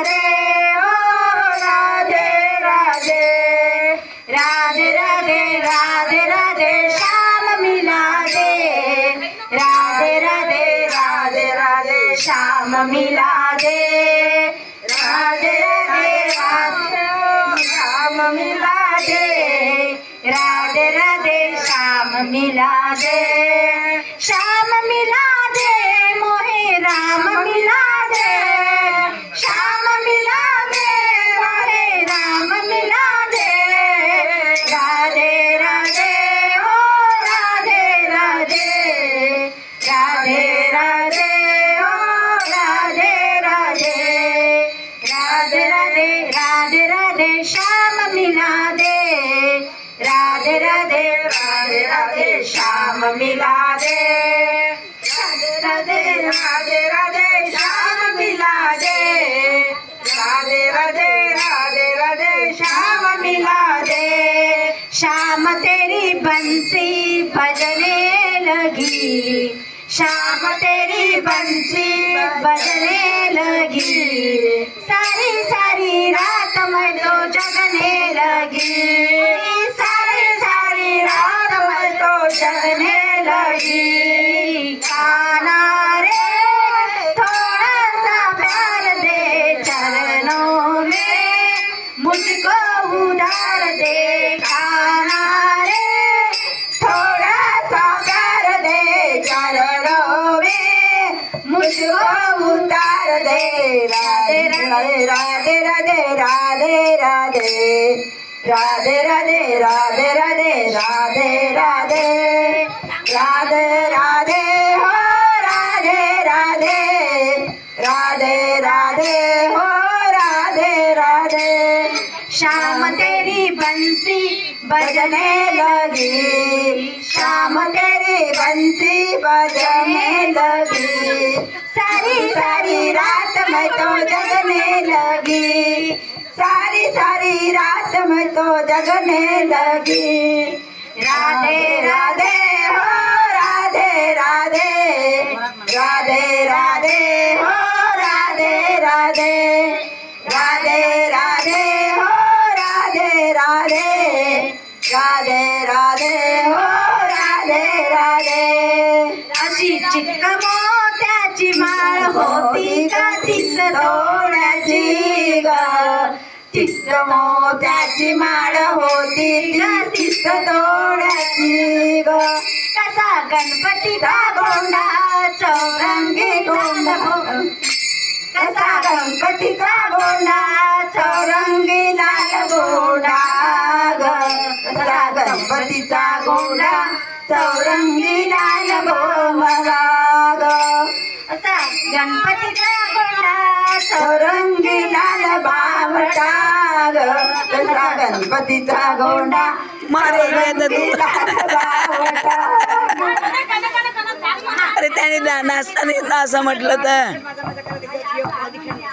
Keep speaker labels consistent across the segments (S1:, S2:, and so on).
S1: दे ओ राधे राधे राधे राधे राधे राधे श्याम मिला दे राधे राधे राधे राधे श्याम मिला दे राधे राधे राधे श्याम मिला दे राधे राधे श्याम मिला दे श्याम मिला दे मोहे राम मिला दे श्याम मिला दे मोहे राम मिला दे राधे राधे ओ राधे राधे राधे राधे ओ राधे राधे राधे राधे राधे राधे श्याम मिला दे राधे राधे राधे राधे श्याम मिला दे राधे राधे राधे श्याम मिला दे राधे राधे राधे राधे श्याम मिला दे श्याम तेरी बंसी बजने लगी श्याम तेरी बंसी बजने लगी सारी सारी रात मैं तो जगने लगी सारी सारी रात मैं तो जगने लगी काना रे थोड़ा सा प्यार दे चरणों में मुझको उधार दे काना रे थोड़ा सा प्यार दे चरणों में मुझको उतार दे राधे राधे राधे राधे राधे राधे राधे राधे राधे राधे राधे राधे राधे राधे हो राधे राधे राधे राधे हो राधे राधे श्याम तेरी बंसी बजने लगी श्याम तेरी बंसी बजने लगी सारी सारी रात मैं तो जगने लगी सारी सारी रात में तो जगने लगी राधे राधे हो राधे राधे राधे राधे हो राधे राधे राधे राधे हो राधे राधे राधे राधे हो राधे राधे अशी चिक्क मोत्याची माळ होती का तीस तोड्याची ग तीस मोत्याची माळ होती का तीस तोड्याची ग कसा गणपतीचा गोंडा चौरंगी गोंडा कसा गणपतीचा गोंडा चौरंगी लाल गोंडा ग कसा गणपतीचा गोंडा चौरंगी लाल गोंडा ग असा गणपतीचा गोंडा चौरंगी लाल बावटा ग कसा गणपतीचा गोंडा
S2: मारे अरे त्याने नाचताना असं म्हटलं तर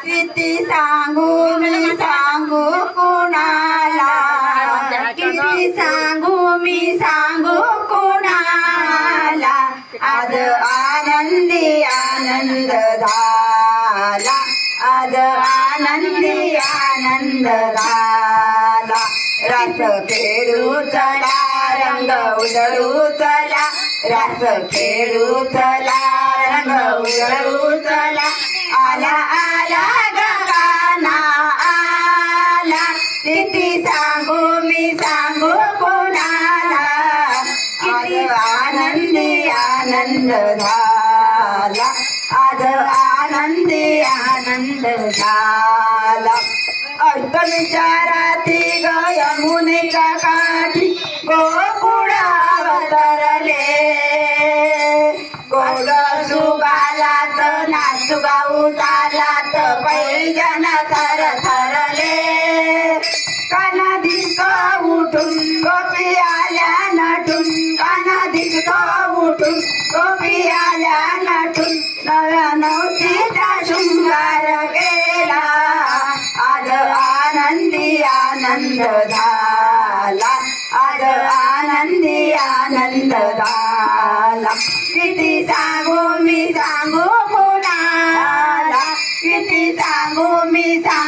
S1: किती सांगू मी सांगू कुणाला किती सांगू मी सांगू कुणाला आज आनंदी आनंद झाला आज आनंदी आनंद झाला रस खेळू चला रंग उधळू चला रस खेळू चला रंग उधळू चला आला आला गगाना आला किती सांगू मी सांगू कोणाला किती आनंदी आनंद झाला आज आनंदी आनंद झाला विचाराती ग यमुनेच्या काठी गोकुळ अवतरले गोड सुगालात नाचू गाऊ तालात पैजन थर थरले काना दिसतो उठून गोपी आल्या नटून काना दिसतो उठून गोपी आल्या नटून नव्या नवतीचा शृंगार केला आज आनंदी आनंद झाला आज आनंदी आनंद झाला किती सांगू मी सांगू कोणाला किती सांगू मी सांगू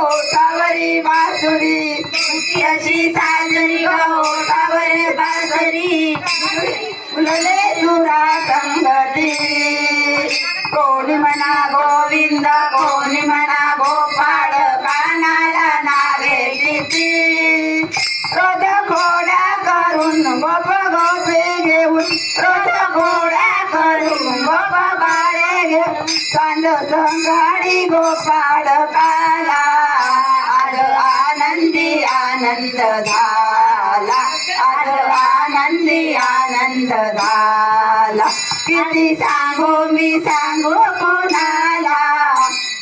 S1: ओठावरी बासुरी मुठी अशी साजरी ग ओठावरी बासुरी फुलले सुरा संगती कोणी म्हणा गोविंद कोणी म्हणा गोपाळ कानाला नावे तिची रोज घोड्या करून गोप गोपे घेऊन रोज घोड्या करून गोप बाळे घेऊन चांद संगाडी गोपाळ काला आज आनंदी आनंद झाला आज आनंदी आनंद झाला किती सांगू मी सांगू कुणाला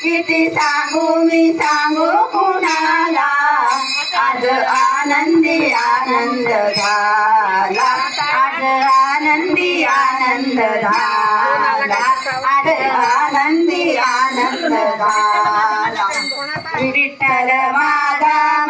S1: किती सांगू मी सांगू कुणाला आज आनंदी आनंद झाला आज आनंदी आनंद झाला आज आनंदी आनंद झाला विठ्ठल माझा